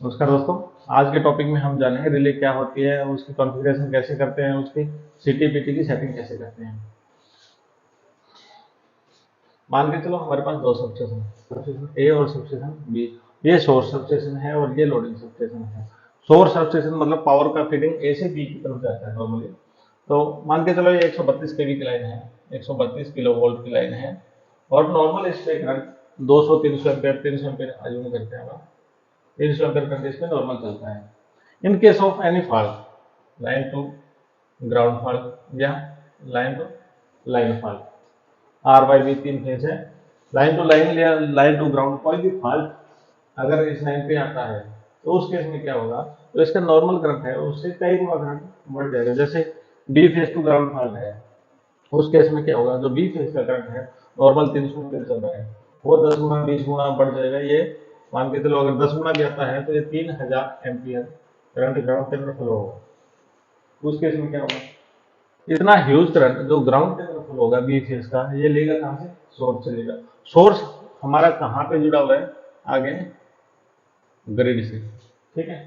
नमस्कार दोस्तों। आज के टॉपिक में हम जानेंगे रिले क्या होती है, उसकी कॉन्फ़िगरेशन कैसे करते हैं, उसकी सीटीपीटी की सेटिंग कैसे करते हैं। मान के चलो हमारे पास दो सबस्टेशन है, सबस्टेशन ए और सबस्टेशन बी। ये सोर्स सबस्टेशन है और ये लोडिंग सबस्टेशन है। सोर्स सबस्टेशन मतलब पावर का फीडिंग ए से बी की तरफ जाता है नॉर्मली। तो मान के चलो ये 132 केवी की लाइन है, 132 किलो वोल्ट की लाइन है और नॉर्मल इस पे करंट 200 300 एम्पीयर 300 एम्पीयर अज्यूम करते हैं। 300 एम्पीयर कंडीशन में नॉर्मल चलता है। In case of any fault, line to ground fault या line to line fault, R Y B तीन फेज है, लाइन टू लाइन या लाइन टू ग्राउंड, कोई भी फॉल्ट अगर इस लाइन पे आता है तो उस केस में क्या होगा, तो इसका नॉर्मल करंट है उससे कई गुना करंट बढ़ जाएगा। जैसे B phase to ground fault है, उस केस में क्या होगा, जो बी फेज का करंट है नॉर्मल 300 एम्पीयर चल रहा है, वो 10 गुना 20 गुना बढ़ जाएगा। ये मान के चलो अगर 10 गुना भी आता है तो ये 3000 एम्पीयर करंट ग्राउंड के अंदर फ्लो होगा। उस केस में क्या होगा, इतना ह्यूज करंट जो ग्राउंड के अंदर फ्लो होगा बी फेज का, ये लेगा कहाँ से, सोर्स से लेगा। सोर्स हमारा कहाँ पे जुड़ा हुआ है, आगे ग्रिड से, ठीक है।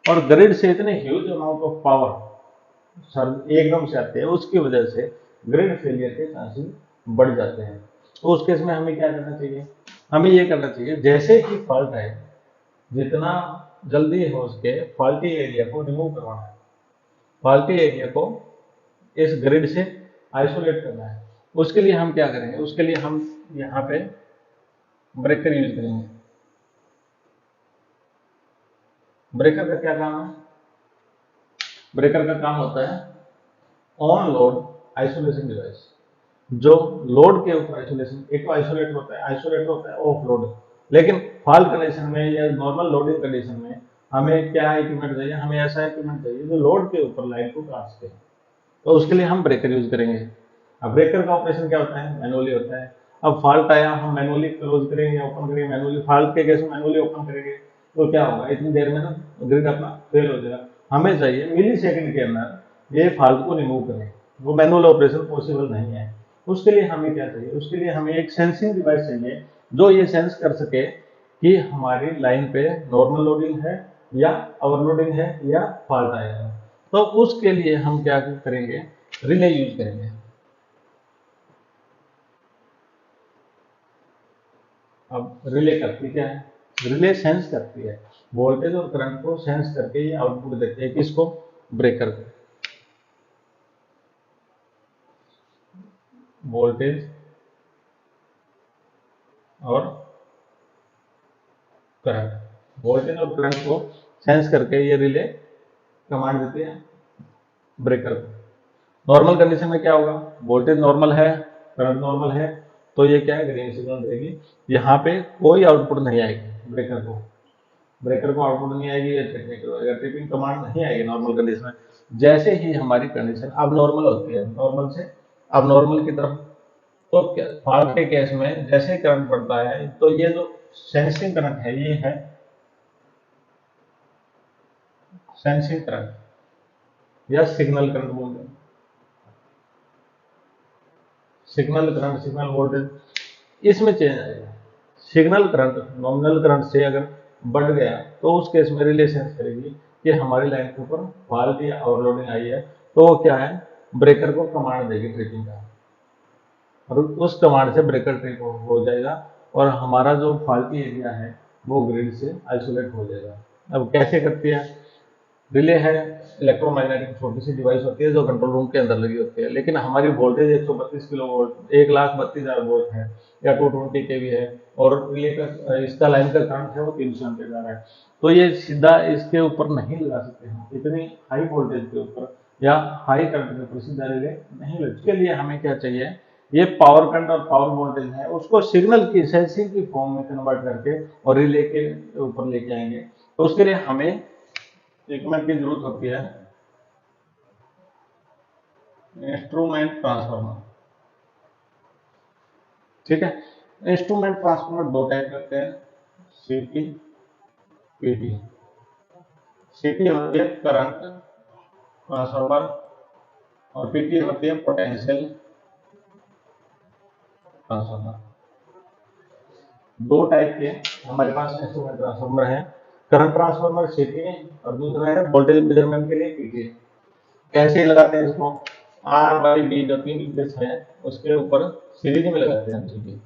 और ग्रिड से इतने huge amount of power sir एकदम से आते हैं, उसकी वजह से ग्रिड फेलियर के चांसेस बढ़ जाते हैं। तो उस केस में हमें क्या करना चाहिए, हमें ये करना चाहिए जैसे ही फॉल्ट आए जितना जल्दी हो सके फॉल्टी एरिया को रिमूव करवाना है, फॉल्टी एरिया को इस ग्रिड से आइसोलेट करना है। उसके लिए हम क्या करेंगे, उसके लिए हम यहाँ पे ब्रेकर यूज करेंगे। ब्रेकर का क्या काम है, ब्रेकर का काम होता है ऑन लोड आइसोलेशन डिवाइस। जो लोड के ऊपर आइसोलेशन, एक तो आइसोलेटर होता है, आइसोलेटर होता है ऑफ लोड। लेकिन फॉल्ट कंडीशन में या नॉर्मल लोडिंग कंडीशन में हमें क्या इक्विपमेंट चाहिए, हमें ऐसा इक्विपमेंट चाहिए जो लोड के ऊपर लाइन को काट सके। तो उसके लिए हम ब्रेकर यूज करेंगे। अब ब्रेकर का ऑपरेशन क्या होता है, मैनुअली होता है। अब फॉल्ट आया, हम मैनुअली क्लोज करेंगे, ओपन करेंगे, मैनुअली फॉल्ट के केस में मैनुअली ओपन करेंगे, तो क्या होगा, इतनी देर में ना ग्रिड अपना फेल हो जाएगा। हमें चाहिए मिली सेकंड के अंदर ये फॉल्ट को रिमूव करें, वो मैनुअल ऑपरेशन पॉसिबल नहीं है। उसके लिए हमें क्या चाहिए, उसके लिए हमें एक सेंसिंग डिवाइस चाहिए जो ये सेंस कर सके कि हमारी लाइन पे नॉर्मल लोडिंग है या ओवरलोडिंग है या फॉल्ट आया है। तो उसके लिए हम क्या करेंगे, रिले यूज करेंगे। अब रिले करती क्या है, रिले सेंस करती है वोल्टेज और करंट को, सेंस करके ये आउटपुट देते हैं किसको, ब्रेकर को। वोल्टेज और करंट, वोल्टेज और करंट को सेंस करके ये रिले कमांड देते हैं ब्रेकर को। नॉर्मल कंडीशन में क्या होगा, वोल्टेज नॉर्मल है, करंट नॉर्मल है, तो ये क्या है, ग्रीन सिग्नल देगी। यहाँ पे कोई आउटपुट नहीं आएगी ब्रेकर को, ब्रेकर को आउटपुट नहीं आएगी या ट्रिपिंग कमांड नहीं आएगी नॉर्मल कंडीशन में। जैसे ही हमारी कंडीशन अब नॉर्मल होती है, नॉर्मल से अब नॉर्मल की तरफ, तो फॉल्ट के केस में जैसे करंट बढ़ता है तो ये जो सेंसिंग करंट है ये है सेंसिंग करंट या सिग्नल करंट बोलते हैं। सिग्नल करंट, सिग्नल वोल्टेज इसमें चेंज आएगा। सिग्नल करंट नॉमिनल करंट से अगर बढ़ गया तो उस केस में रिले सेंस करेगी कि हमारी लाइन के ऊपर फॉल्ट या ओवरलोडिंग आई है, तो वो क्या है, ब्रेकर को कमांड देगी ट्रिपिंग का, और उस कमांड से ब्रेकर ट्रिप हो जाएगा और हमारा जो फॉल्टी एरिया है वो ग्रिड से आइसोलेट हो जाएगा। अब कैसे करती है, रिले है इलेक्ट्रोमैग्नेटिक छोटी सी डिवाइस होती है जो कंट्रोल रूम के अंदर लगी होती है, लेकिन हमारी वोल्टेज 132 किलो वोल्ट 1,32,000 वोल्ट है या 220 केवी है, और रिले का इसका लाइन का करंट है वो 300 एम्पीयर जा रहा है। तो ये सीधा इसके ऊपर नहीं लगा सकते हम, इतनी हाई वोल्टेज के ऊपर या हाई करंट के ऊपर सीधा रिले नहीं लग। इसके लिए हमें क्या चाहिए, ये पावर करंट और पावर वोल्टेज है उसको सिग्नल की सेंसिंग की फॉर्म में कन्वर्ट करके और रिले के ऊपर लेके आएंगे। तो उसके लिए हमें इक्विपमेंट की जरूरत होती है, इंस्ट्रूमेंट ट्रांसफार्मर, ठीक है। इंस्ट्रूमेंट ट्रांसफार्मर दो टाइप करते हैं, सीटी पीटी। सीटी होती है करंट ट्रांसफार्मर और पीटी होती है पोटेंशियल ट्रांसफार्मर। दो टाइप के हमारे पास इंस्ट्रूमेंट ट्रांसफार्मर है। करंट ट्रांसफार्मर सीटी है और दूसरा है वोल्टेज मेजरमेंट के लिए पीटी है। कैसे लगाते हैं इसको, आर बाई बी जो तीन फेस है उसके ऊपर सीरीज में लगाते हैं सीटी।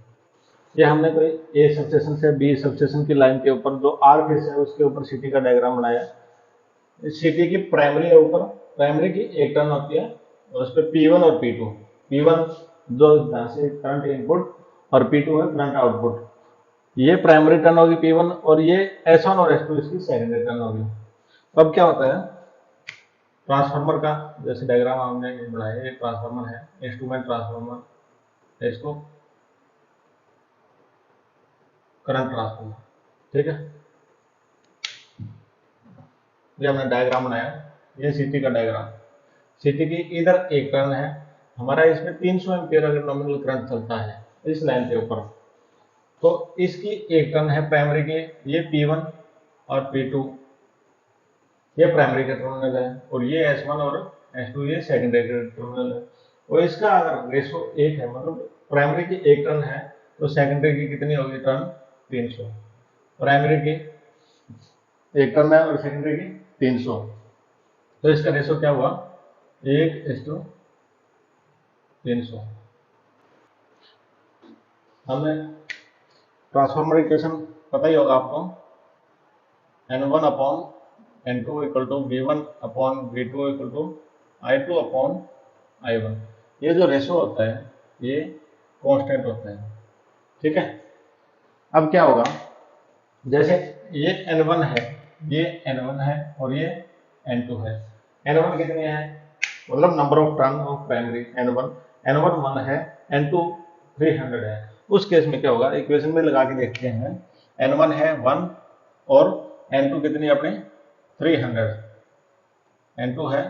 ये हमने कोई ए सबस्टेशन से बी सबस्टेशन की लाइन के ऊपर जो आर फेस है उसके ऊपर सीटी का डायग्राम बनाया। सीटी की प्राइमरी है ऊपर, प्राइमरी की एक टर्न होती है और उस पर P1 और P2, P1 जो जहाँ से करंट इनपुट और P2 है करंट आउटपुट। ये प्राइमरी टर्न होगी P1 और ये S1 और S2 इसकी सेकेंडरी टर्न होगी। अब क्या होता है ट्रांसफार्मर का, जैसे डायग्राम हमने बनाया, ये ट्रांसफार्मर है, इंस्ट्रूमेंट ट्रांसफार्मर, इसको करंट ट्रांसफार्मर, ठीक है। ये हमने डायग्राम बनाया, ये सीटी का डायग्राम। सीटी की इधर एक टर्न है हमारा, इसमें 300 एम्पियर अगर नॉमिनल करंट चलता है इस लाइन के ऊपर, तो इसकी एक टर्न है प्राइमरी की, ये P1 और P2 ये प्राइमरी के टर्मिनल है और ये S1 और S2 ये सेकेंडरी के टर्मिनल है। और इसका अगर रेशो एक है, मतलब प्राइमरी की एक टर्न है तो सेकेंडरी की कितनी होगी टर्न, 300। प्राइमरी की एक टर्न है और सेकेंडरी की 300, तो इसका रेशो क्या हुआ, 1:300। हमने ट्रांसफार्मर इक्वेशन पता ही होगा आपको, N1 upon N2 equal to V1 upon V2 equal to I2 upon I1। ये जो रेशो होता है ये कांस्टेंट होता है, ठीक है। अब क्या होगा, जैसे ये N1 है, ये N1 है और ये N2 है। N1 कितने हैं, मतलब number of turn off primary N1 1 है, N2 300 है। उस केस में क्या होगा, इक्वेशन में लगा के देखते हैं, N1 है 1 और N2 कितनी अपने 300, N2 है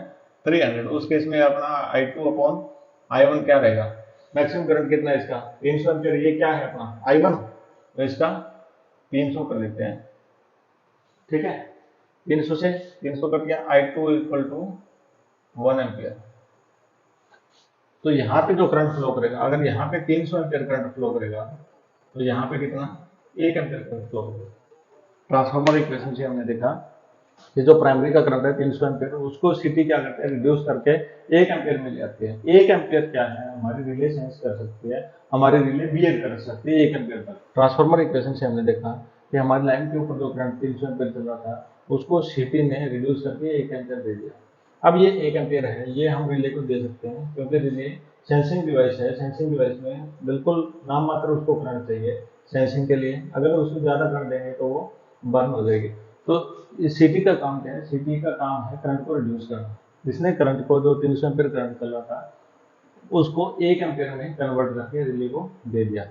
300। उस केस में अपना I2 अपॉन I1 क्या रहेगा, मैक्सिमम करंट कितना है इसका 300 एम्पियर, ये क्या है अपना I1, तो इसका 300 कर लेते हैं, ठीक है। 300 से 300 कर दिया, I2 इक्वल टू 1 एम्पियर। तो यहाँ पे जो करंट फ्लो करेगा, अगर यहाँ पे 300 एम्पियर करंट फ्लो करेगा तो यहाँ पे कितना 1 एम्पियर करंट फ्लो करेगा। ट्रांसफार्मर इक्वेशन से हमने देखा कि जो प्राइमरी का करंट है 300 एम्पियर, उसको सीटी क्या करते हैं, रिड्यूस करके 1 एम्पियर में ले आते हैं। 1 एम्पियर क्या है, हमारी रिले सेंस कर सकती है, हमारी रिले बिहेव कर सकती है 1 एम्पियर तक। ट्रांसफार्मर इक्वेशन से हमने देखा कि हमारी लाइन के ऊपर जो करंट 300 एम्पियर चल रहा था उसको सीटी ने रिड्यूस करके 1 एम्पियर दे दिया। अब ये 1 एम्पियर है, ये हम रिले को दे सकते हैं क्योंकि रिले सेंसिंग डिवाइस है। सेंसिंग डिवाइस में बिल्कुल नाम मात्र उसको करंट चाहिए सेंसिंग के लिए, अगर उसको ज़्यादा करंट देंगे तो वो बर्न हो जाएगी। तो इस सीटी का काम क्या है, सीटी का काम है करंट को रिड्यूस करना। जिसने करंट को जो 300 एम्पियर करंट चल रहा था उसको 1 एम्पियर में कन्वर्ट करके रिले को दे दिया।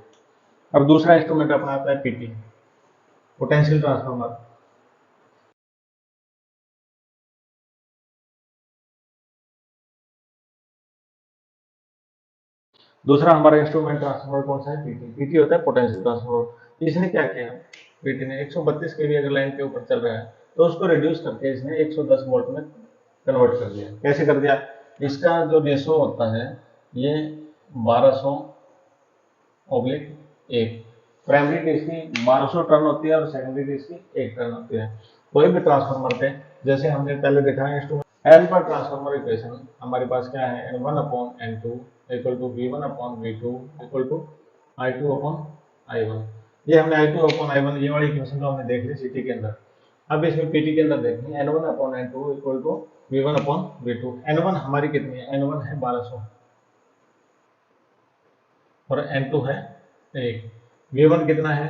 अब दूसरा इंस्ट्रूमेंट अपना आता है पीटी, पोटेंशियल ट्रांसफार्मर। दूसरा हमारा इंस्ट्रूमेंट ट्रांसफार्मर कौन सा है, पीटी। पीटी होता है पोटेंशियल ट्रांसफार्मर। इसने क्या किया, पीटी ने 132 केवी अगर लाइन के ऊपर चल रहा है तो उसको रिड्यूस करके इसने 110 वोल्ट में कन्वर्ट कर दिया। कैसे कर दिया, इसका जो रेशो होता है ये 1200/1। प्राइमरी की इसकी 1200 टर्न होती है और सेकेंडरी की इसकी 1 टर्न होती है। कोई भी ट्रांसफार्मर पे, जैसे हमने पहले देखा है इंस्ट्रूमेंट एन पर ट्रांसफार्मर इक्वेशन हमारे पास क्या है, N1 upon N2 equal to V1 upon V2 equal to I2 upon I1। ये हमने I2 अपॉन I1 ये वाली इक्वेशन तो हमने देख ली सीटी के अंदर। अब इसमें पीटी के अंदर देखेंगे N1 upon N2 equal to V1 upon V2। N1 हमारी कितनी है, N1 है 1200 और N2 है 1। V1 कितना है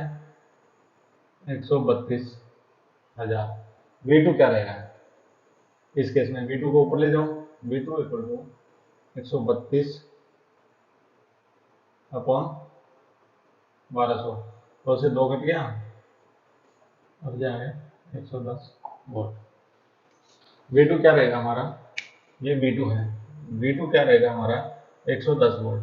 132,000। V2 क्या रहेगा, इस केस में V2 को ऊपर ले जाओ, V2 इक्वल टू 132 अपॉन 1200, तो से 2 कट गया और जाए 110 वोल्ट। V2 क्या रहेगा हमारा, ये V2 है, V2 क्या रहेगा हमारा 110 वोल्ट,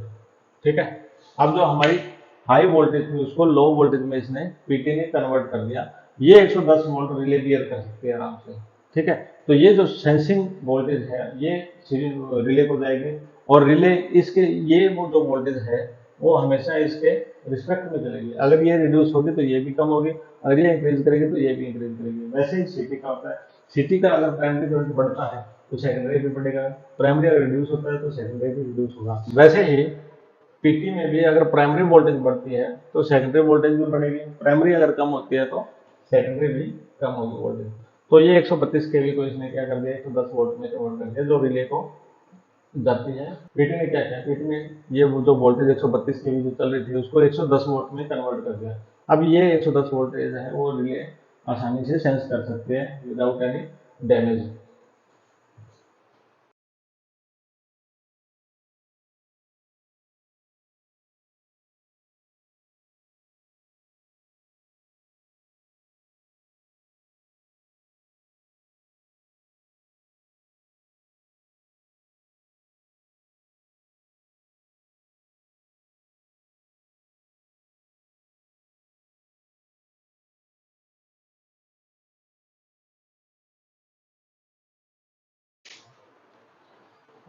ठीक है। अब जो हमारी हाई वोल्टेज थी उसको लो वोल्टेज में इसने पीटी ने कन्वर्ट कर दिया। ये 110 वोल्ट रिले बियर कर सकते हैं आराम से, ठीक है। तो ये जो सेंसिंग वोल्टेज है ये रिले को जाएगी और रिले इसके ये वो जो वोल्टेज है वो हमेशा इसके रिस्पेक्ट में चलेगी। अगर ये रिड्यूस होगी तो ये भी कम होगी, अगर ये इंक्रीज करेगी तो ये भी इंक्रीज करेगी। वैसे ही सीटी का होता है, सीटी का अगर प्राइमरी करंट बढ़ता है तो सेकेंडरी भी बढ़ेगा, प्राइमरी अगर रिड्यूस होता है तो सेकेंडरी भी रिड्यूस होगा। वैसे ही पीटी में भी अगर प्राइमरी वोल्टेज बढ़ती है तो सेकेंडरी वोल्टेज भी बढ़ेगी, प्राइमरी अगर कम होती है तो सेकेंडरी भी कम होगी वोल्टेज। तो ये 132 केवी को इसने क्या कर दिया, 110 वोल्ट में कन्वर्ट कर दिया जो रिले को जाती है। पीटी ने क्या किया, पीटी ने ये वो जो वोल्टेज 132 केवी जो चल रही थी उसको 110 वोल्ट में कन्वर्ट कर दिया। अब ये 110 वोल्टेज है वो रिले आसानी से सेंस कर सकते हैं विदाउट एनी डैमेज।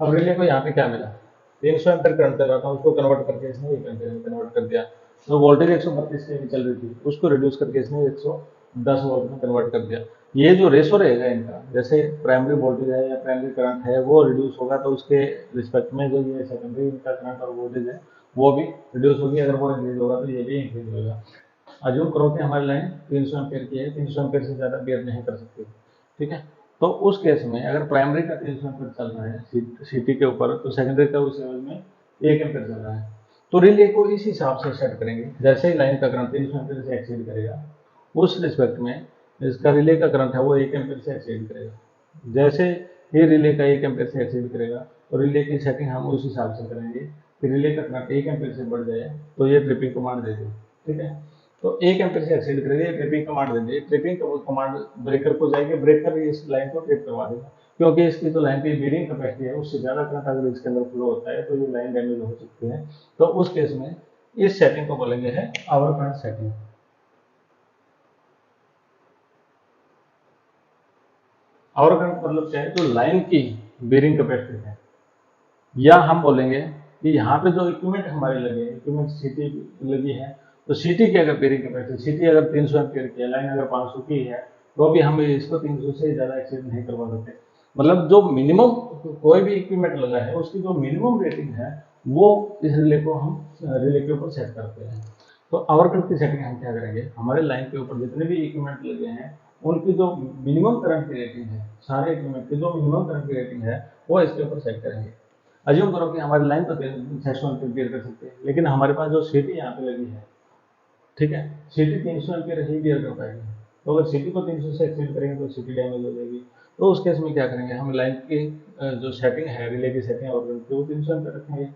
अब रिले को यहाँ पे क्या मिला, 300 एम्पीयर करंट चल रहा था उसको कन्वर्ट करके इसने 1 एम्पीयर में कन्वर्ट कर दिया। तो वोल्टेज 132 केवी चल रही थी उसको रिड्यूस करके इसने 110 वोल्ट में कन्वर्ट कर दिया। ये जो रेशो रहेगा इनका, जैसे प्राइमरी वोल्टेज है या प्राइमरी करंट है वो रिड्यूस होगा तो उसके रिस्पेक्ट में जो ये सेकेंडरी इनका करंट और वोल्टेज है वो भी रिड्यूस होगी। अगर वो इंक्रीज होगा तो ये भी इंक्रीज होगा। अज्यूम करो कि हमारी लाइन 300 एम्पीयर की है, 300 एम्पीयर से ज़्यादा बेयर नहीं कर सकती, ठीक है। तो उस केस में अगर प्राइमरी का 300 एम्पीयर चल रहा है सीटी के ऊपर तो सेकेंडरी का उस एवज में 1 एम्पीयर चल रहा है। तो रिले को इस हिसाब से सेट करेंगे, जैसे ही लाइन का करंट 300 एम्पीयर से एक्सीड करेगा उस रिस्पेक्ट में इसका रिले का करंट है वो 1 एम्पीयर से एक्सीड करेगा। जैसे ही रिले का 1 एम्पीयर से एक्सीड करेगा तो रिले की सेटिंग हम उस हिसाब से करेंगे कि रिले का करंट 1 एम्पीयर से बढ़ जाए तो ये ट्रिपिंग कमांड दे दे, ठीक है। तो 1 एम्पीयर से एक्सीड करेंगे ट्रिपिंग कमांड दे दे, ट्रिपिंग कमांड ब्रेकर को जाएगी, ब्रेकर इस लाइन को ट्रिप करवा देगा क्योंकि इसकी जो लाइन की बीडिंग कैपेसिटी है उससे ज़्यादा करंट अगर इसके अंदर फ्लो होता है तो ये लाइन डैमेज हो सकती है। तो उस केस में इस सेटिंग को बोलेंगे है over current setting. Over current मतलब क्या है, जो लाइन की बीरिंग कैपेसिटी है। या हम बोलेंगे कि यहाँ पे जो इक्विपमेंट हमारे लगे हैं, इक्विपमेंट सीटी लगी है तो सीटी की अगर बेरिंग कैपेसिटी, सीटी अगर 300 एम्पीयर की है, लाइन अगर 500 की है तो भी हम इसको 300 से ज़्यादा एक्सीड नहीं करवा सकते। मतलब जो मिनिमम कोई भी इक्विपमेंट लगा है उसकी जो मिनिमम रेटिंग है वो इस रिले को हम रिले के ऊपर सेट करते हैं। तो आवर करंट की सेटिंग हम क्या करेंगे, हमारे लाइन के ऊपर जितने भी इक्विपमेंट लगे हैं उनकी जो मिनिमम करंट की रेटिंग है, सारे इक्विपमेंट की जो मिनिमम करंट की रेटिंग है वो इसके ऊपर सेट करेंगे। अज्यूम करो कि हमारी लाइन तो 600 एम्पीयर बियर कर सकते हैं लेकिन हमारे पास जो सीटी यहाँ पे लगी है, ठीक है, सीटी 300 एम्पीयर ही बियर कर पाएगी। तो अगर सीटी को 300 से एक्सीड करेंगे तो सीटी डैमेज हो जाएगी। तो उस केस में क्या करेंगे, हम लाइन की जो सेटिंग है रिले की सेटिंग और वो 300 एम्पीयर रखेंगे।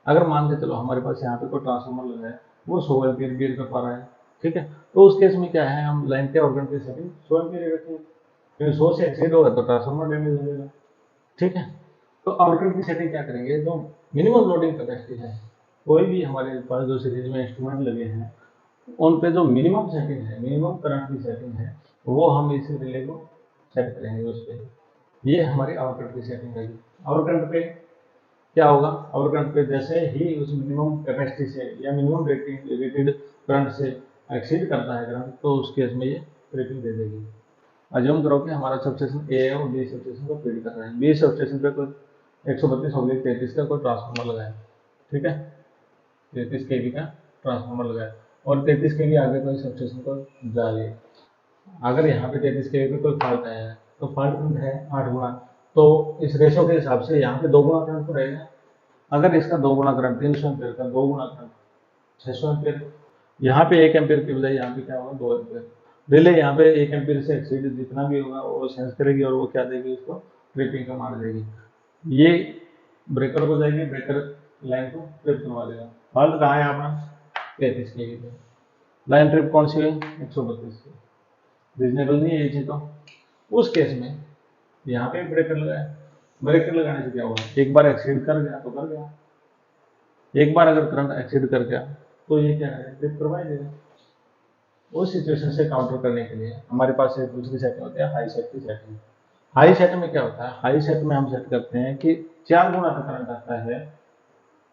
अगर मान के चलो हमारे पास यहाँ पे कोई ट्रांसफॉर्मर लगा है वो 100 एम्पीयर बियर कर पा रहा है, ठीक है, तो उस केस में क्या है, हम लाइन के ऑर्गन की सेटिंग 100 एम्पीयर रखेंगे क्योंकि 100 से एक्सीड होगा तो ट्रांसफॉर्मर डैमेज हो जाएगा, ठीक है। तो आउटपुट की सेटिंग क्या करेंगे, जो मिनिमम लोडिंग कैपेसिटी है, कोई भी हमारे पास जो सीरीज में इंस्ट्रूमेंट लगे हैं उन पे जो मिनिमम सेटिंग है, मिनिमम करंट की सेटिंग है वो हम इस रिले को सेट करेंगे उस पर। ये हमारी आउटपुट की सेटिंग है। आउटपुट पे क्या होगा, आउटपुट पे जैसे ही उस मिनिमम कैपेसिटी से या मिनिमम रेटेड करंट से एक्सीड करता है करंट तो उस केस में ये ट्रिपिंग दे देगी। अज्यूम करो कि हमारा सबस्टेशन ए है और बी सबस्टेशन को फीड कर रहा है। बी सबस्टेशन पे कोई 132/33 का कोई ट्रांसफार्मर लगा है, ठीक है, 33 केवी का ट्रांसफार्मर लगा है और 33 केवी आगे कोई सबस्टेशन को जा रही है। अगर यहाँ पे 33 केवी पे कोई फॉल्ट आया है तो फॉल्ट करंट है 8 गुना, तो इस रेशो के हिसाब से यहाँ पे 2 गुना करंट तो रहेगा। अगर इसका 2 गुना करंट 300 एम्पीयर का 2 गुना करंट 600 एम्पीयर, यहाँ पे 1 एम्पीयर की बजाय यहाँ पे क्या होगा 2 एम्पीयर। रिले यहाँ पे 1 एम्पीयर से एक्सीड जितना भी होगा वो सेंस करेगी और वो क्या देगी, उसको ट्रिपिंग का मार देगी। ये ब्रेकर को जाएगी, ब्रेकर लाइन को ट्रिप करवा देगा। फॉल्ट कहाँ है अपना 33 केवी पे, लाइन ट्रिप कौन सी हुई 132 की, रीजनेबल नहीं है ये चीज। तो उस केस में यहाँ पे ब्रेकर लगाए, ब्रेकर लगाने से क्या होगा, एक बार एक्सीड कर गया तो कर गया, एक बार अगर करंट एक्सीड कर गया तो ये क्या है ट्रिप करवा देगा। उस सिचुएशन से काउंटर करने के लिए हमारे पास एक दूसरी सेटिंग होती है हाई सेट की सेटिंग। हाई सेट में क्या होता है, हाई सेट में हम सेट करते हैं कि 4 गुना का करंट आता है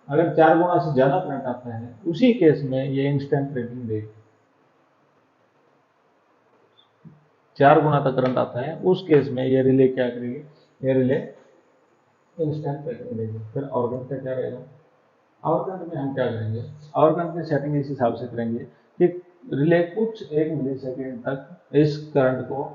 अगर 4 गुना से ज्यादा करंट आता है उसी केस में ये इंस्टेंट ट्रिपिंग देगी। 4 गुना तक करंट आता है उस केस में ये रिले क्या करेगी, ये रिले इंस्टेंट ट्रिपिंग देगी। फिर और करंट का क्या रहेगा, और करंट में हम क्या करेंगे, और करंट की सेटिंग इस हिसाब से करेंगे कि रिले कुछ 1 मिली सेकेंड तक इस करंट को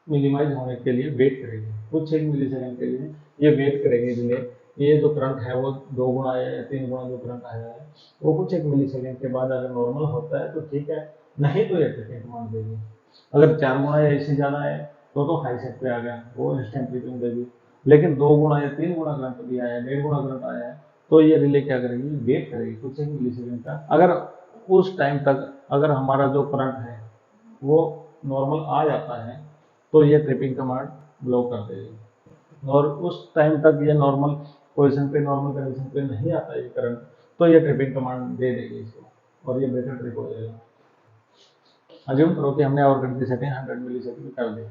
मिनिमाइज होने के लिए वेट करेंगे। कुछ 1 मिली सेकेंड के लिए ये वेट करेंगे रिले, ये जो करंट है वो 2 गुना या 3 गुना जो करंट आया है वो कुछ 1 मिली सेकेंड के बाद अगर नॉर्मल होता है तो ठीक है, नहीं तो ये ट्रिपिंग मान देगी। अगर 4 गुना या इससे ज़्यादा है तो हाई सेट पे आ गया, वो इंस्टेंट ट्रिपिंग देगी। लेकिन 2 गुना या 3 गुना करंट भी आया है, 1.5 गुना करंट आया है, तो ये रिले क्या करेगी, वेट करेगी कुछ 1 मिली सेकेंड का। अगर उस टाइम तक अगर हमारा जो करंट है वो नॉर्मल आ जाता है तो ये ट्रिपिंग कमांड ब्लॉक कर देगी। और उस टाइम तक ये नॉर्मल पोजिशन पे, नॉर्मल कंडीशन पे नहीं आता ये करंट, तो ये ट्रिपिंग कमांड दे देगी इसको और ये बेटर ट्रिप हो जाएगा। अज्यूम करो कि हमने और करंट की सेटिंग 100 मिली सेकेंड कर दी,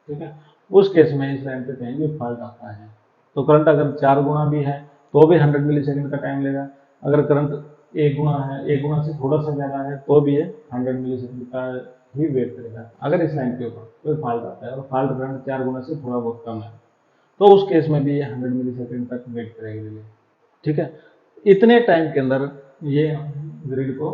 ठीक है। उस केस में इस लाइन पे कहीं भी फॉल्ट आता है तो करंट अगर 4 गुना भी है तो भी 100 मिली सेकेंड का टाइम लेगा। अगर करंट 1 गुना है, 1 गुना से थोड़ा सा ज़्यादा है तो भी ये 100 मिली सेकेंड का ही वेट करेगा। अगर इस लाइन के ऊपर कोई फॉल्ट आता है और फॉल्ट करंट 4 गुना से थोड़ा बहुत कम है तो उस केस में भी ये 100 मिली सेकेंड तक वेट करेगी रिले, ठीक है। इतने टाइम के अंदर ये ग्रिड को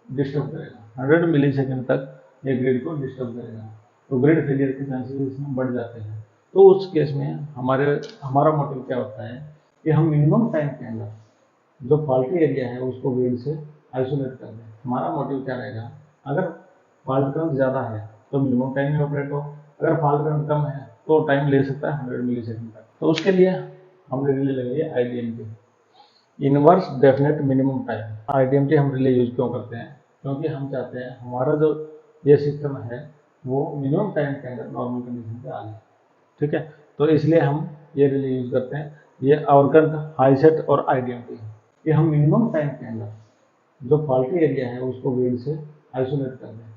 डिस्टर्ब करेगा, 100 मिली सेकेंड तक ये ग्रिड को डिस्टर्ब करेगा, तो ग्रिड फेलियर के चांसेस इसमें बढ़ जाते हैं। तो उस केस में हमारा मोटिव क्या होता है कि हम मिनिमम टाइम के अंदर जो फॉल्टी एरिया है उसको ग्रिड से आइसोलेट कर दें। हमारा मोटिव क्या रहेगा, अगर फॉल्ट करंट ज़्यादा है तो मिनिमम टाइम में ऑपरेट हो, अगर फॉल्ट करंट कम है तो टाइम ले सकता है 100 मिली सेकेंड तक। तो उसके लिए हम रिले लगेंगे IDMT, inverse definite minimum time. IDMT हम रिले यूज क्यों करते हैं, क्योंकि हम चाहते हैं हमारा जो ये सिस्टम है वो मिनिमम टाइम के अंदर नॉर्मल कंडीशन पे आ जाए, ठीक है। तो इसलिए हम ये रिले यूज करते हैं, ये और करंट, हाई सेट और IDMT, ये हम मिनिमम टाइम के अंदर जो फॉल्टी एरिया है उसको ग्रिड से आइसोलेट कर दें।